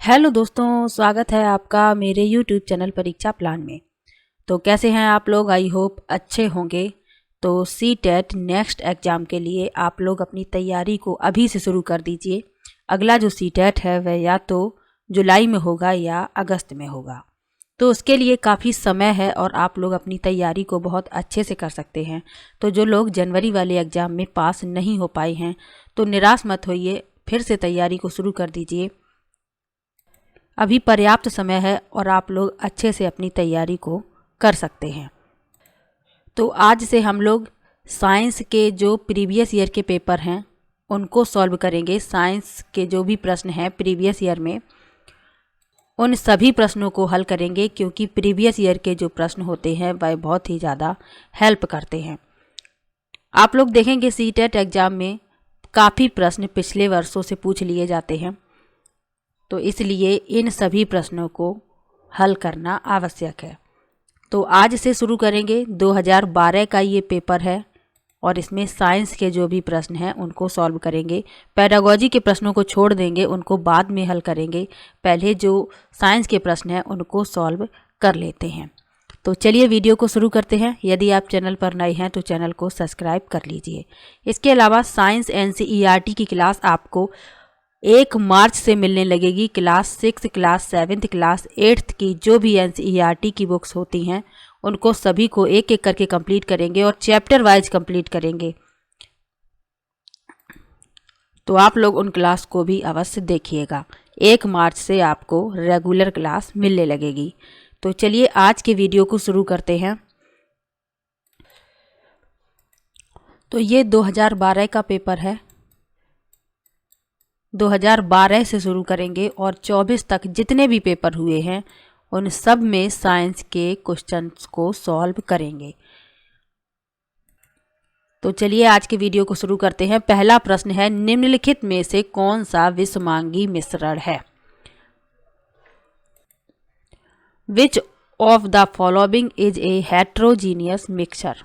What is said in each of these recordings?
Hello दोस्तों, स्वागत है आपका मेरे YouTube चैनल परीक्षा प्लान में। तो कैसे हैं आप लोग? आई होप अच्छे होंगे। तो CTET नेक्स्ट एग्ज़ाम के लिए आप लोग अपनी तैयारी को अभी से शुरू कर दीजिए। अगला जो CTET है वह या तो जुलाई में होगा या अगस्त में होगा। तो उसके लिए काफ़ी समय है और आप लोग अपनी तैयारी को बहुत अच्छे से कर सकते हैं। तो जो लोग जनवरी वाले एग्ज़ाम में पास नहीं हो पाए हैं तो निराश मत होइए, फिर से तैयारी को शुरू कर दीजिए। अभी पर्याप्त समय है और आप लोग अच्छे से अपनी तैयारी को कर सकते हैं। तो आज से हम लोग साइंस के जो प्रीवियस ईयर के पेपर हैं उनको सॉल्व करेंगे। साइंस के जो भी प्रश्न हैं प्रीवियस ईयर में उन सभी प्रश्नों को हल करेंगे, क्योंकि प्रीवियस ईयर के जो प्रश्न होते हैं वह बहुत ही ज़्यादा हेल्प करते हैं। आप लोग देखेंगे CTET एग्ज़ाम में काफ़ी प्रश्न पिछले वर्षों से पूछ लिए जाते हैं, तो इसलिए इन सभी प्रश्नों को हल करना आवश्यक है। तो आज से शुरू करेंगे। 2012 का ये पेपर है और इसमें साइंस के जो भी प्रश्न हैं उनको सॉल्व करेंगे। पेडागोजी के प्रश्नों को छोड़ देंगे, उनको बाद में हल करेंगे। पहले जो साइंस के प्रश्न हैं उनको सॉल्व कर लेते हैं। तो चलिए वीडियो को शुरू करते हैं। यदि आप चैनल पर नए हैं तो चैनल को सब्सक्राइब कर लीजिए। इसके अलावा साइंस NCERT की क्लास आपको 1 मार्च से मिलने लगेगी। क्लास 6, क्लास 7, क्लास 8 की जो भी NCERT की बुक्स होती हैं उनको सभी को एक एक करके कंप्लीट करेंगे और चैप्टर वाइज कंप्लीट करेंगे। तो आप लोग उन क्लास को भी अवश्य देखिएगा। 1 मार्च से आपको रेगुलर क्लास मिलने लगेगी। तो चलिए आज के वीडियो को शुरू करते हैं। तो ये 2012 का पेपर है। 2012 से शुरू करेंगे और 24 तक जितने भी पेपर हुए हैं उन सब में साइंस के क्वेश्चंस को सॉल्व करेंगे। तो चलिए आज के वीडियो को शुरू करते हैं। पहला प्रश्न है, निम्नलिखित में से कौन सा विषमांगी मिश्रण है? Which of the following is a heterogeneous mixture?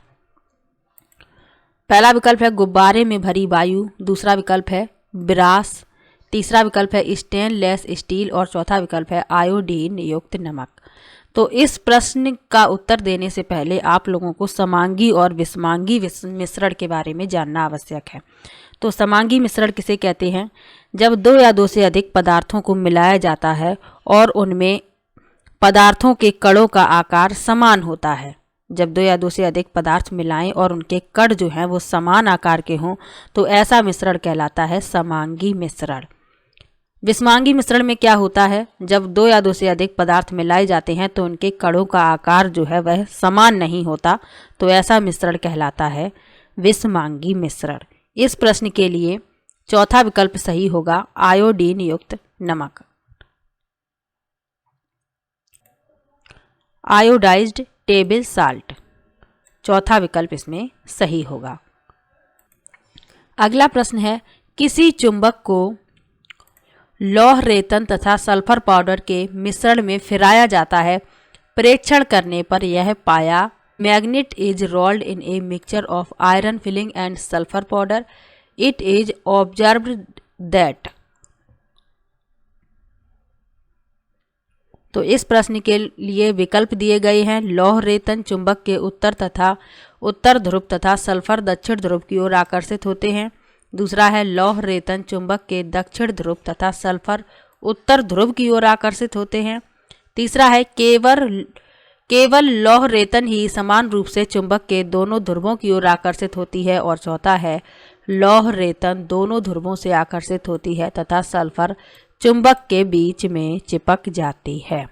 पहला विकल्प है गुब्बारे में भरी वायु, दूसरा विकल्प है ब्रास, तीसरा विकल्प है स्टेनलेस स्टील और चौथा विकल्प है आयोडीन युक्त नमक। तो इस प्रश्न का उत्तर देने से पहले आप लोगों को समांगी और विषमांगी मिश्रण के बारे में जानना आवश्यक है। तो समांगी मिश्रण किसे कहते हैं? जब 2 या 2 से अधिक पदार्थों को मिलाया जाता है और उनमें पदार्थों के कणों का आकार समान होता है। जब 2 या 2 से अधिक पदार्थ मिलाएं और उनके कण जो हैं वो समान आकार के हों तो ऐसा मिश्रण कहलाता है समांगी मिश्रण। विषमांगी मिश्रण में क्या होता है? जब 2 या 2 से अधिक पदार्थ मिलाए जाते हैं तो उनके कणों का आकार जो है वह समान नहीं होता, तो ऐसा मिश्रण कहलाता है विषमांगी मिश्रण। इस प्रश्न के लिए चौथा विकल्प सही होगा, आयोडीन युक्त नमक। आयोडाइज्ड टेबल साल्ट, चौथा विकल्प इसमें सही होगा। अगला प्रश्न है, किसी चुंबक को लौह रेतन तथा सल्फर पाउडर के मिश्रण में फिराया जाता है। परीक्षण करने पर यह पाया magnet is rolled in a mixture of iron filling and sulphur powder. It is observed that. तो इस प्रश्न के लिए विकल्प दिए गए हैं, लौह रेतन चुंबक के उत्तर ध्रुव तथा सल्फर दक्षिण ध्रुव की ओर आकर्षित होते हैं। दूसरा है, लौह रेतन चुंबक के दक्षिण ध्रुव तथा सल्फर उत्तर ध्रुव की ओर आकर्षित होते हैं। तीसरा है, केवल लौह रेतन ही समान रूप से चुंबक के दोनों ध्रुवों की ओर आकर्षित होती है। और चौथा है, लौह रेतन दोनों ध्रुवों से आकर्षित होती है तथा सल्फर चुंबक के बीच में चिपक जाती है।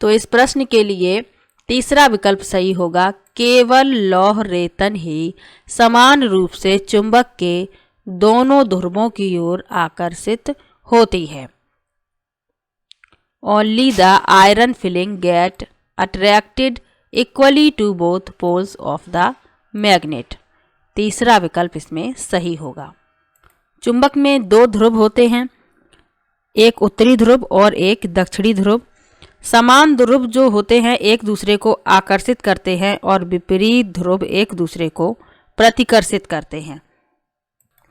तो इस प्रश्न के लिए तीसरा विकल्प सही होगा, केवल लौह रेतन ही समान रूप से चुंबक के दोनों ध्रुवों की ओर आकर्षित होती है। Only the iron filing get attracted equally to both poles of the magnet. तीसरा विकल्प इसमें सही होगा। चुंबक में 2 ध्रुव होते हैं, एक उत्तरी ध्रुव और एक दक्षिणी ध्रुव। समान ध्रुव जो होते हैं एक दूसरे को आकर्षित करते हैं और विपरीत ध्रुव एक दूसरे को प्रतिकर्षित करते हैं।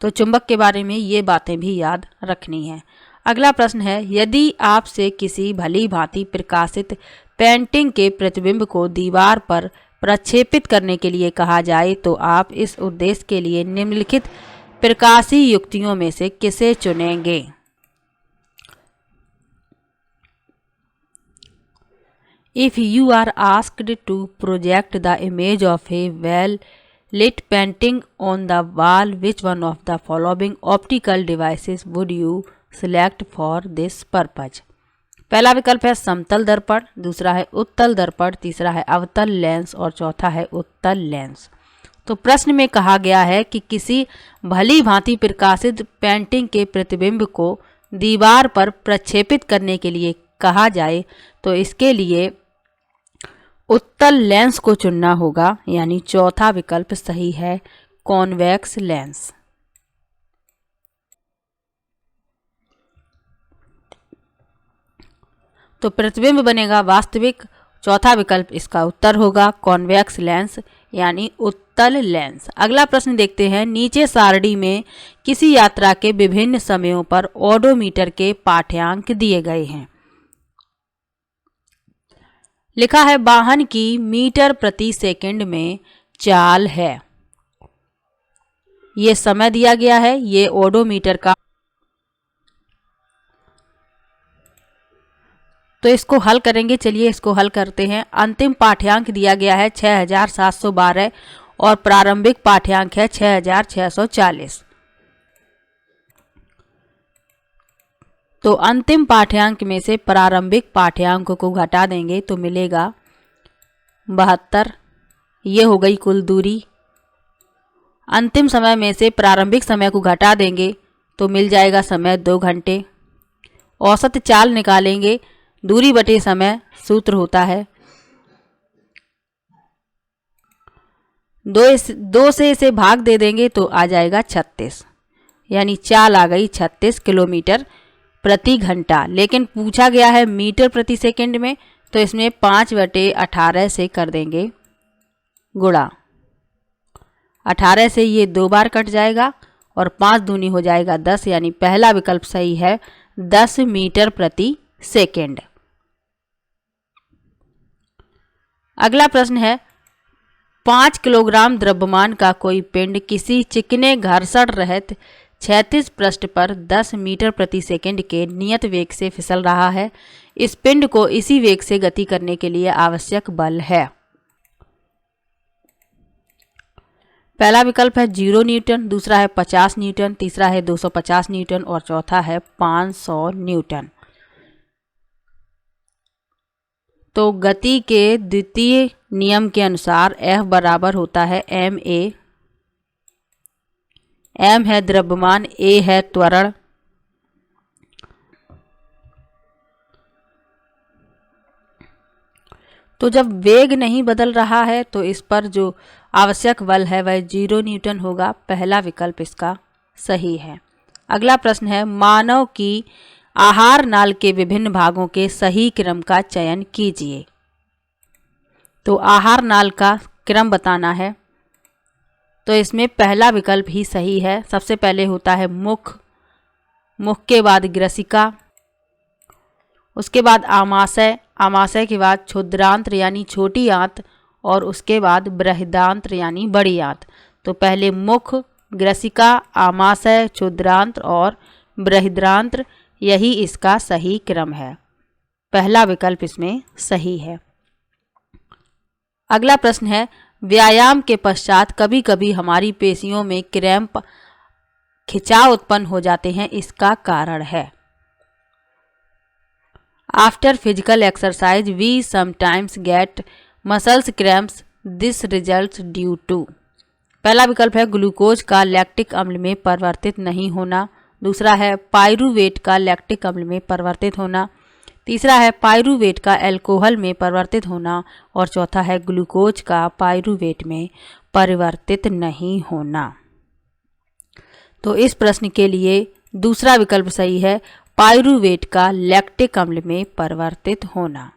तो चुंबक के बारे में ये बातें भी याद रखनी है। अगला प्रश्न है, यदि आपसे किसी भली भांति प्रकाशित पेंटिंग के प्रतिबिंब को दीवार पर प्रक्षेपित करने के लिए कहा जाए तो आप इस उद्देश्य के लिए निम्नलिखित प्रकाशी युक्तियों में से किसे चुनेंगे? If you are asked to project the image of a well-lit painting on the wall, which one of the following optical devices would you select for this purpose? पहला विकल्प है समतल दर्पण, दूसरा है उत्तल दर्पण, तीसरा है अवतल लेंस और चौथा है उत्तल लेंस। तो प्रश्न में कहा गया है कि किसी भली भांति प्रकाशित पेंटिंग के प्रतिबिंब को दीवार पर प्रक्षेपित करने के लिए कहा जाए तो इसके लिए उत्तल लेंस को चुनना होगा, यानी चौथा विकल्प सही है, कॉन्वेक्स लेंस। तो प्रतिबिंब बनेगा वास्तविक, चौथा विकल्प इसका उत्तर होगा कॉन्वेक्स लेंस यानी उत्तल लेंस। अगला प्रश्न देखते हैं, नीचे सारणी में किसी यात्रा के विभिन्न समयों पर ओडोमीटर के पाठ्यांक दिए गए हैं। लिखा है वाहन की मीटर प्रति सेकंड में चाल है, ये समय दिया गया है, ये ओडोमीटर का। तो इसको हल करेंगे, चलिए इसको हल करते हैं। अंतिम पाठ्यांक दिया गया है 6712 और प्रारंभिक पाठ्यांक है 6640। तो अंतिम पाठ्यांक में से प्रारंभिक पाठ्यांक को घटा देंगे तो मिलेगा 72, ये हो गई कुल दूरी। अंतिम समय में से प्रारंभिक समय को घटा देंगे तो मिल जाएगा समय 2 घंटे। औसत चाल निकालेंगे, दूरी बटे समय सूत्र होता है 2 से इसे भाग दे देंगे तो आ जाएगा 36, यानी चाल आ गई 36 किलोमीटर प्रति घंटा। लेकिन पूछा गया है मीटर प्रति सेकंड में, तो इसमें 5/18 से कर देंगे गुणा। 18 से ये 2 बार कट जाएगा और 5 दूनी हो जाएगा 10, यानी पहला विकल्प सही है 10 मीटर प्रति सेकंड। अगला प्रश्न है, 5 किलोग्राम द्रव्यमान का कोई पिंड किसी चिकने घर्षण रहित क्षैतिज पृष्ठ पर 10 मीटर प्रति सेकंड के नियत वेग से फिसल रहा है। इस पिंड को इसी वेग से गति करने के लिए आवश्यक बल है। पहला विकल्प है 0 न्यूटन, दूसरा है 50 न्यूटन, तीसरा है 250 न्यूटन और चौथा है 500 न्यूटन। तो गति के द्वितीय नियम के अनुसार F बराबर होता है ma। m है द्रव्यमान, a है त्वरण। तो जब वेग नहीं बदल रहा है तो इस पर जो आवश्यक बल है वह 0 न्यूटन होगा। पहला विकल्प इसका सही है। अगला प्रश्न है, मानव की आहार नाल के विभिन्न भागों के सही क्रम का चयन कीजिए। तो आहार नाल का क्रम बताना है, तो इसमें पहला विकल्प ही सही है। सबसे पहले होता है मुख, मुख के बाद ग्रसिका, उसके बाद आमाशय, आमाशय के बाद क्षुद्रांत्र यानी छोटी आंत और उसके बाद बृहदांत्र यानी बड़ी आंत। तो पहले मुख, ग्रसिका, आमाशय, क्षुद्रांत्र और बृहदांत्र, यही इसका सही क्रम है। पहला विकल्प इसमें सही है। अगला प्रश्न है, व्यायाम के पश्चात कभी कभी हमारी पेशियों में क्रैम्प, खिंचाव उत्पन्न हो जाते हैं, इसका कारण है। After physical exercise we sometimes get muscles cramps, this results due to. पहला विकल्प है ग्लूकोज का लैक्टिक अम्ल में परिवर्तित नहीं होना, दूसरा है पाइरूवेट का लैक्टिक अम्ल में परिवर्तित होना, तीसरा है पाइरूवेट का अल्कोहल में परिवर्तित होना और चौथा है ग्लूकोज का पाइरूवेट में परिवर्तित नहीं होना। तो इस प्रश्न के लिए दूसरा विकल्प सही है, पाइरूवेट का लैक्टिक अम्ल में परिवर्तित होना।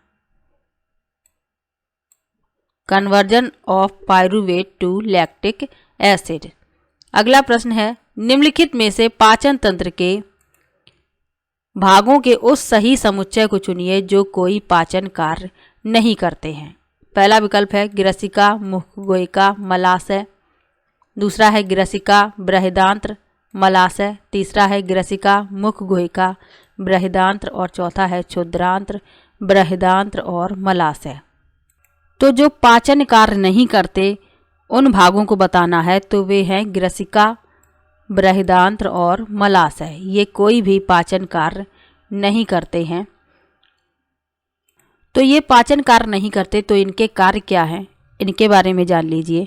Conversion of pyruvate to lactic acid. अगला प्रश्न है, निम्नलिखित में से पाचन तंत्र के भागों के उस सही समुच्चय को चुनिए जो कोई पाचन कार्य नहीं करते हैं। पहला विकल्प है ग्रसिका, मुखगोयिका, मलाशय। दूसरा है ग्रसिका, बृहदांत्र, मलाशय। तीसरा है ग्रसिका, मुखगोयिका, बृहदांत्र और चौथा है क्षुद्रांत्र, बृहदांत्र और मलाशय। तो जो पाचन कार्य नहीं करते उन भागों को बताना है तो वे हैं ग्रसिका, बृहदांत्र और मलाशय। ये कोई भी पाचन कार्य नहीं करते हैं। तो ये पाचन कार्य नहीं करते तो इनके कार्य क्या हैं, इनके बारे में जान लीजिए।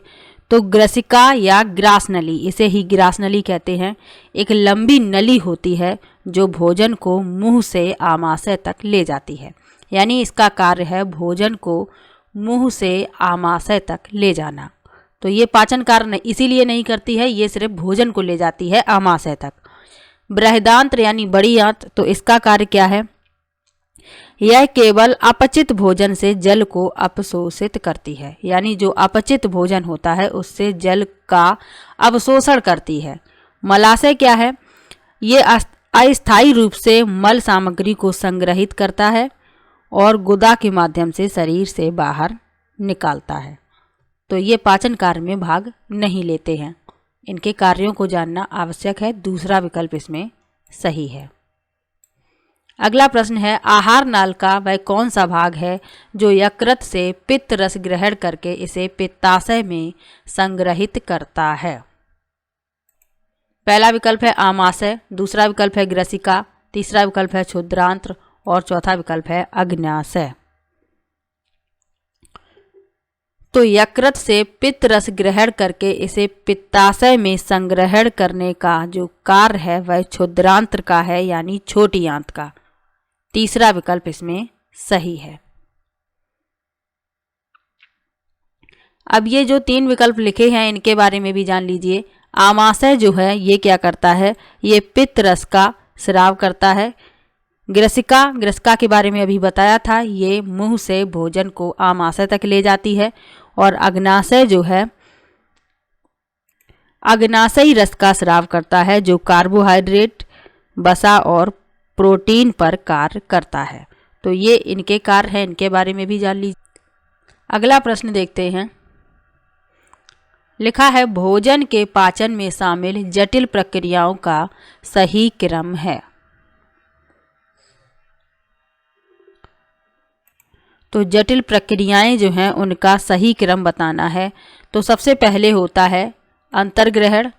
तो ग्रसिका या ग्रास नली, इसे ही ग्रास नली कहते हैं, एक लंबी नली होती है जो भोजन को मुंह से आमाशय तक ले जाती है। यानी इसका कार्य है भोजन को मुंह से आमाशय तक ले जाना। तो ये पाचन कार्य इसीलिए नहीं करती है, ये सिर्फ भोजन को ले जाती है आमाशय तक। बृहदांत्र यानी बड़ी आंत, तो इसका कार्य क्या है, यह केवल अपचित भोजन से जल को अपशोषित करती है। यानी जो अपचित भोजन होता है उससे जल का अवशोषण करती है। मलाशय क्या है, ये अस्थायी रूप से मल सामग्री को संग्रहित करता है और गुदा के माध्यम से शरीर से बाहर निकालता है। तो ये पाचन कार्य में भाग नहीं लेते हैं। इनके कार्यों को जानना आवश्यक है। दूसरा विकल्प इसमें सही है। अगला प्रश्न है आहार नाल का वह कौन सा भाग है जो यकृत से पित्त रस ग्रहण करके इसे पित्ताशय में संग्रहित करता है। पहला विकल्प है आमाशय, दूसरा विकल्प है ग्रसिका, तीसरा विकल्प है क्षुद्रांत्र और चौथा विकल्प है अग्न्याशय। तो यकृत से पित्त रस ग्रहण करके इसे पित्ताशय में संग्रहण करने का जो कार्य है वह क्षुद्रांत्र का है, यानी छोटी आंत का। तीसरा विकल्प इसमें सही है। अब ये जो तीन विकल्प लिखे हैं इनके बारे में भी जान लीजिए। आमाशय जो है ये क्या करता है, ये पित्त रस का स्राव करता है। ग्रसिका के बारे में अभी बताया था, ये मुंह से भोजन को आमाशय तक ले जाती है। और अग्न्याशय जो है अग्न्याशयी रस का स्राव करता है जो कार्बोहाइड्रेट, वसा और प्रोटीन पर कार्य करता है। तो ये इनके कार्य हैं, इनके बारे में भी जान लीजिए। अगला प्रश्न देखते हैं। लिखा है भोजन के पाचन में शामिल जटिल प्रक्रियाओं का सही क्रम है। तो जटिल प्रक्रियाएं जो हैं उनका सही क्रम बताना है। तो सबसे पहले होता है अंतर्ग्रहण,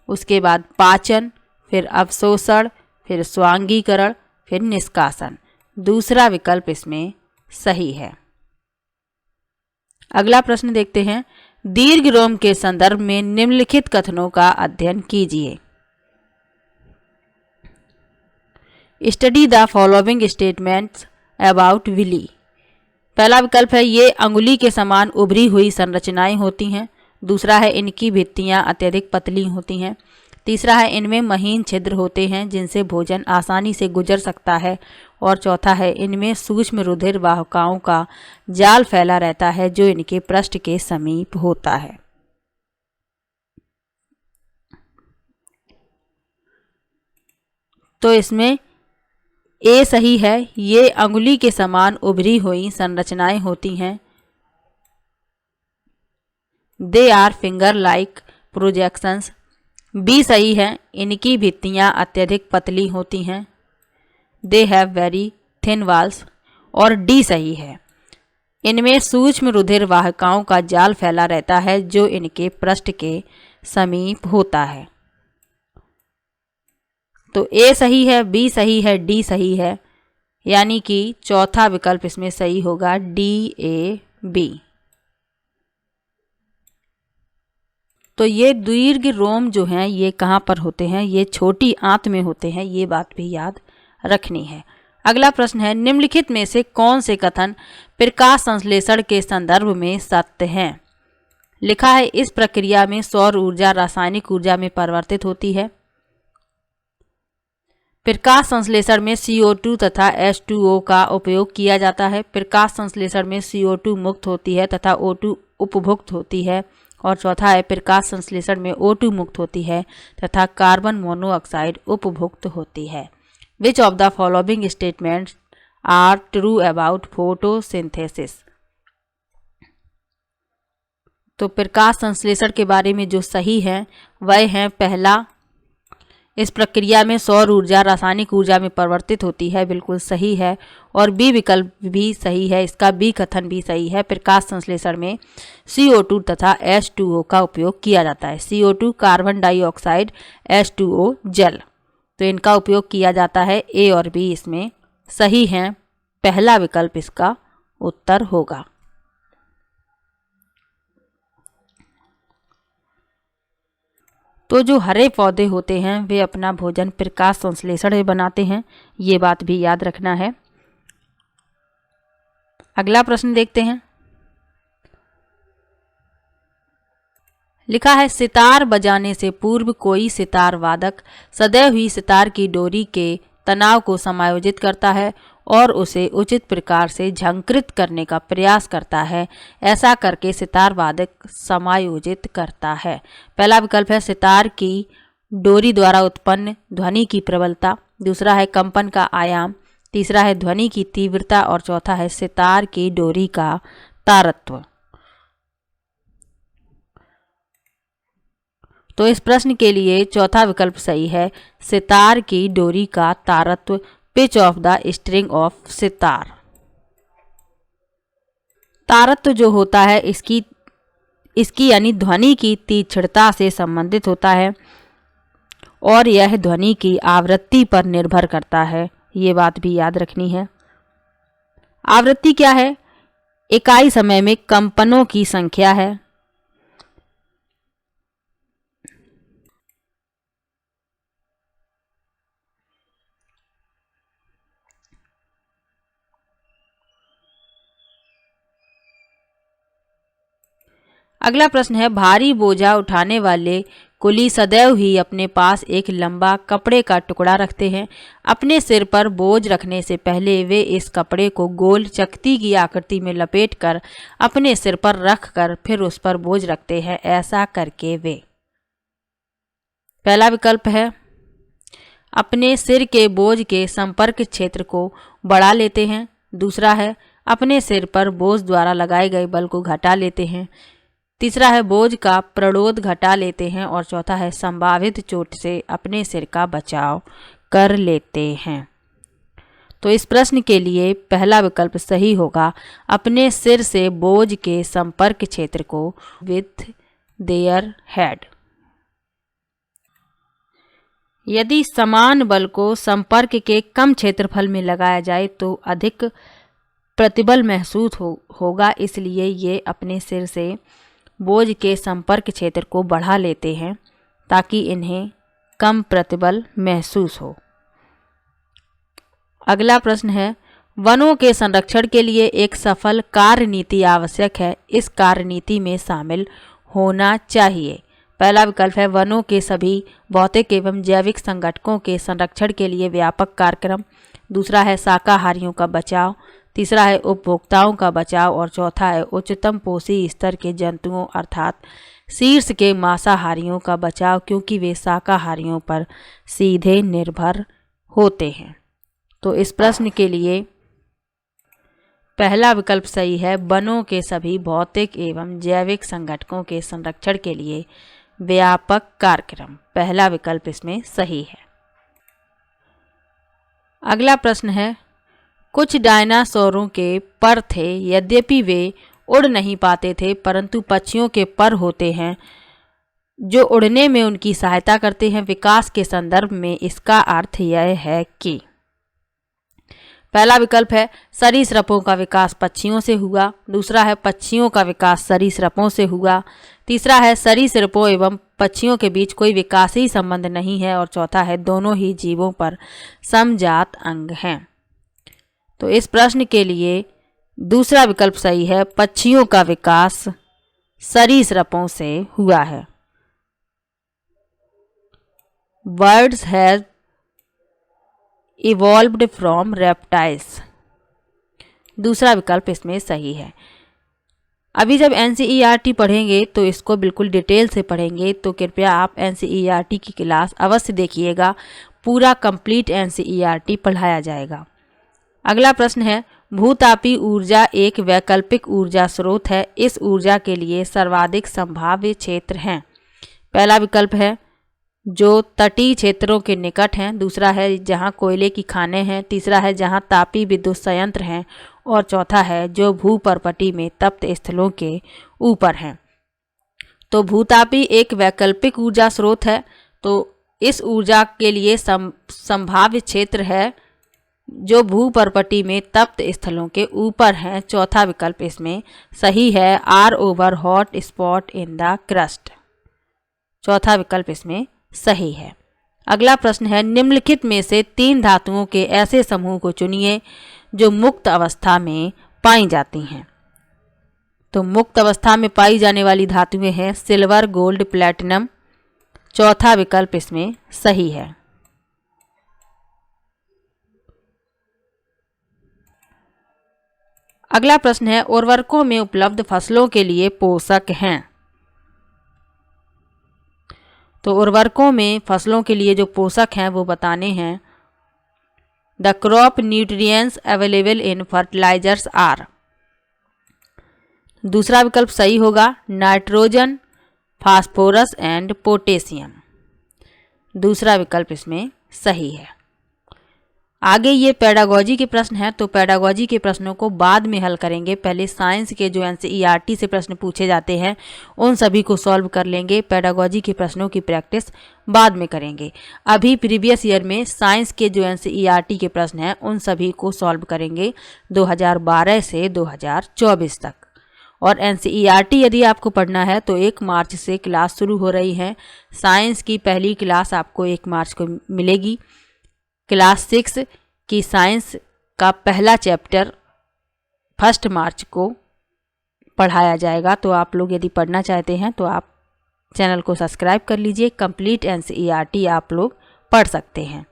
उसके बाद पाचन, फिर अवशोषण, फिर स्वांगीकरण, फिर निष्कासन। दूसरा विकल्प इसमें सही है। अगला प्रश्न देखते हैं। दीर्घ रोम के संदर्भ में निम्नलिखित कथनों का अध्ययन कीजिए। Study the following statements about villi. पहला विकल्प है ये अंगुली के समान उभरी हुई संरचनाएं होती हैं। दूसरा है इनकी भित्तियां अत्यधिक पतली होती हैं। तीसरा है इनमें महीन छिद्र होते हैं जिनसे भोजन आसानी से गुजर सकता है। और चौथा है इनमें सूक्ष्म रुधिर वाहिकाओं का जाल फैला रहता है जो इनके पृष्ठ के समीप होता है। तो इसमें ए सही है। ये अंगुली के समान उभरी हुई संरचनाएं होती हैं। They are finger like projections. B सही है। इनकी भित्तियां अत्यधिक पतली होती हैं। They have very thin walls. और डी सही है। इनमें सूक्ष्म रुधिर वाहिकाओं का जाल फैला रहता है जो इनके पृष्ठ के समीप होता है। तो ए सही है, बी सही है, डी सही है, यानी कि चौथा विकल्प इसमें सही होगा, डी ए बी। तो ये दीर्घ रोम जो हैं ये कहाँ पर होते हैं, ये छोटी आंत में होते हैं, ये बात भी याद रखनी है। अगला प्रश्न है निम्नलिखित में से कौन से कथन प्रकाश संश्लेषण के संदर्भ में सत्य हैं। लिखा है इस प्रक्रिया में सौर ऊर्जा रासायनिक ऊर्जा में परिवर्तित होती है। प्रकाश संश्लेषण में CO2 तथा H2O का उपयोग किया जाता है। प्रकाश संश्लेषण में CO2 मुक्त होती है तथा O2 उपभुक्त होती है। और चौथा है प्रकाश संश्लेषण में O2 मुक्त होती है तथा कार्बन मोनोऑक्साइड उपभुक्त होती है। Which of the following statements are true about photosynthesis. तो प्रकाश संश्लेषण के बारे में जो सही है वह है पहला, इस प्रक्रिया में सौर ऊर्जा रासायनिक ऊर्जा में परिवर्तित होती है, बिल्कुल सही है। और बी विकल्प भी सही है, इसका बी कथन भी सही है। प्रकाश संश्लेषण में CO2 तथा H2O का उपयोग किया जाता है। CO2 कार्बन डाइऑक्साइड, H2O जल, तो इनका उपयोग किया जाता है। ए और बी इसमें सही हैं, पहला विकल्प इसका उत्तर होगा। तो जो हरे पौधे होते हैं वे अपना भोजन प्रकाश संश्लेषण में बनाते हैं, ये बात भी याद रखना है। अगला प्रश्न देखते हैं। लिखा है, सितार बजाने से पूर्व कोई सितार वादक सदैव ही सितार की डोरी के तनाव को समायोजित करता है और उसे उचित प्रकार से झंकृत करने का प्रयास करता है। ऐसा करके सितार वादक समायोजित करता है। पहला विकल्प है सितार की डोरी द्वारा उत्पन्न ध्वनि की प्रबलता, दूसरा है कंपन का आयाम, तीसरा है ध्वनि की तीव्रता और चौथा है सितार की डोरी का तारत्व। तो इस प्रश्न के लिए चौथा विकल्प सही है, सितार की डोरी का तारत्व, pitch of the string of sitar. तारत्व जो होता है इसकी यानी ध्वनि की तीक्ष्णता से संबंधित होता है और यह ध्वनि की आवृत्ति पर निर्भर करता है, ये बात भी याद रखनी है। आवृत्ति क्या है? इकाई समय में कंपनों की संख्या है। अगला प्रश्न है, भारी बोझा उठाने वाले कुली सदैव ही अपने पास एक लंबा कपड़े का टुकड़ा रखते हैं। अपने सिर पर बोझ रखने से पहले वे इस कपड़े को गोल चकती की आकृति में लपेटकर अपने सिर पर रखकर फिर उस पर बोझ रखते हैं। ऐसा करके वे, पहला विकल्प है अपने सिर के बोझ के संपर्क क्षेत्र को बढ़ा लेते हैं, दूसरा है अपने सिर पर बोझ द्वारा लगाए गए बल को घटा लेते हैं, तीसरा है बोझ का प्रणोद घटा लेते हैं और चौथा है संभावित चोट से अपने सिर का बचाव कर लेते हैं। तो इस प्रश्न के लिए पहला विकल्प सही होगा, अपने सिर से बोझ के संपर्क क्षेत्र को विथ देयर हेड। यदि समान बल को संपर्क के कम क्षेत्रफल में लगाया जाए तो अधिक प्रतिबल महसूस होगा, इसलिए ये अपने सिर से बोझ के संपर्क क्षेत्र को बढ़ा लेते हैं ताकि इन्हें कम प्रतिबल महसूस हो। अगला प्रश्न है, वनों के संरक्षण के लिए एक सफल कार्यनीति आवश्यक है, इस कार्यनीति में शामिल होना चाहिए। पहला विकल्प है वनों के सभी भौतिक एवं जैविक संगठनों के संरक्षण के लिए व्यापक कार्यक्रम, दूसरा है शाकाहारियों का बचाव, तीसरा है उपभोक्ताओं का बचाव और चौथा है उच्चतम पोषी स्तर के जंतुओं अर्थात शीर्ष के मांसाहारियों का बचाव, क्योंकि वे शाकाहारियों पर सीधे निर्भर होते हैं। तो इस प्रश्न के लिए पहला विकल्प सही है, वनों के सभी भौतिक एवं जैविक संगठनों के संरक्षण के लिए व्यापक कार्यक्रम, पहला विकल्प इसमें सही है। अगला प्रश्न है, कुछ डायनासोरों के पर थे, यद्यपि वे उड़ नहीं पाते थे परंतु पक्षियों के पर होते हैं जो उड़ने में उनकी सहायता करते हैं। विकास के संदर्भ में इसका अर्थ यह है कि पहला विकल्प है सरीसृपों का विकास पक्षियों से हुआ, दूसरा है पक्षियों का विकास सरीसृपों से हुआ, तीसरा है सरीसृपों एवं पक्षियों के बीच कोई विकासीय संबंध नहीं है और चौथा है दोनों ही जीवों पर समजात अंग हैं। तो इस प्रश्न के लिए दूसरा विकल्प सही है, पक्षियों का विकास सरीसृपों से हुआ है। Birds have evolved from reptiles, दूसरा विकल्प इसमें सही है। अभी जब NCERT पढ़ेंगे तो इसको बिल्कुल डिटेल से पढ़ेंगे, तो कृपया आप NCERT की क्लास अवश्य देखिएगा। पूरा कंप्लीट NCERT पढ़ाया जाएगा। अगला प्रश्न है, भूतापी ऊर्जा एक वैकल्पिक ऊर्जा स्रोत है, इस ऊर्जा के लिए सर्वाधिक संभाव्य क्षेत्र हैं। पहला विकल्प है जो तटीय क्षेत्रों के निकट हैं, दूसरा है जहां कोयले की खानें हैं, तीसरा है जहां तापी विद्युत संयंत्र हैं और चौथा है जो भूपर्पटी में तप्त स्थलों के ऊपर हैं। तो भूतापी एक वैकल्पिक ऊर्जा स्रोत है, तो इस ऊर्जा के लिए संभाव्य क्षेत्र है जो भूपर्पटी में तप्त स्थलों के ऊपर हैं। चौथा विकल्प इसमें सही है, R over hot spot in the crust. चौथा विकल्प इसमें सही है। अगला प्रश्न है, निम्नलिखित में से 3 धातुओं के ऐसे समूह को चुनिए जो मुक्त अवस्था में पाई जाती हैं। तो मुक्त अवस्था में पाई जाने वाली धातुएं हैं सिल्वर, गोल्ड, प्लैटिनम। चौथा विकल्प इसमें सही है। अगला प्रश्न है, उर्वरकों में उपलब्ध फसलों के लिए पोषक हैं। तो उर्वरकों में फसलों के लिए जो पोषक हैं वो बताने हैं। The crop nutrients available in fertilisers are. दूसरा विकल्प सही होगा, नाइट्रोजन, फास्फोरस एंड पोटेशियम। दूसरा विकल्प इसमें सही है। आगे ये पेडागोजी के प्रश्न हैं, तो पेडागोजी के प्रश्नों को बाद में हल करेंगे। पहले साइंस के जो NCERT से प्रश्न पूछे जाते हैं उन सभी को सॉल्व कर लेंगे, पेडागोजी के प्रश्नों की प्रैक्टिस बाद में करेंगे। अभी प्रीवियस ईयर में साइंस के जो NCERT के प्रश्न हैं उन सभी को सॉल्व करेंगे 2012 से 2024 तक। और NCERT यदि आपको पढ़ना है तो 1 मार्च से क्लास शुरू हो रही है। साइंस की पहली क्लास आपको 1 मार्च को मिलेगी। क्लास 6 की साइंस का पहला चैप्टर 1 मार्च को पढ़ाया जाएगा। तो आप लोग यदि पढ़ना चाहते हैं तो आप चैनल को सब्सक्राइब कर लीजिए, कंप्लीट NCERT आप लोग पढ़ सकते हैं।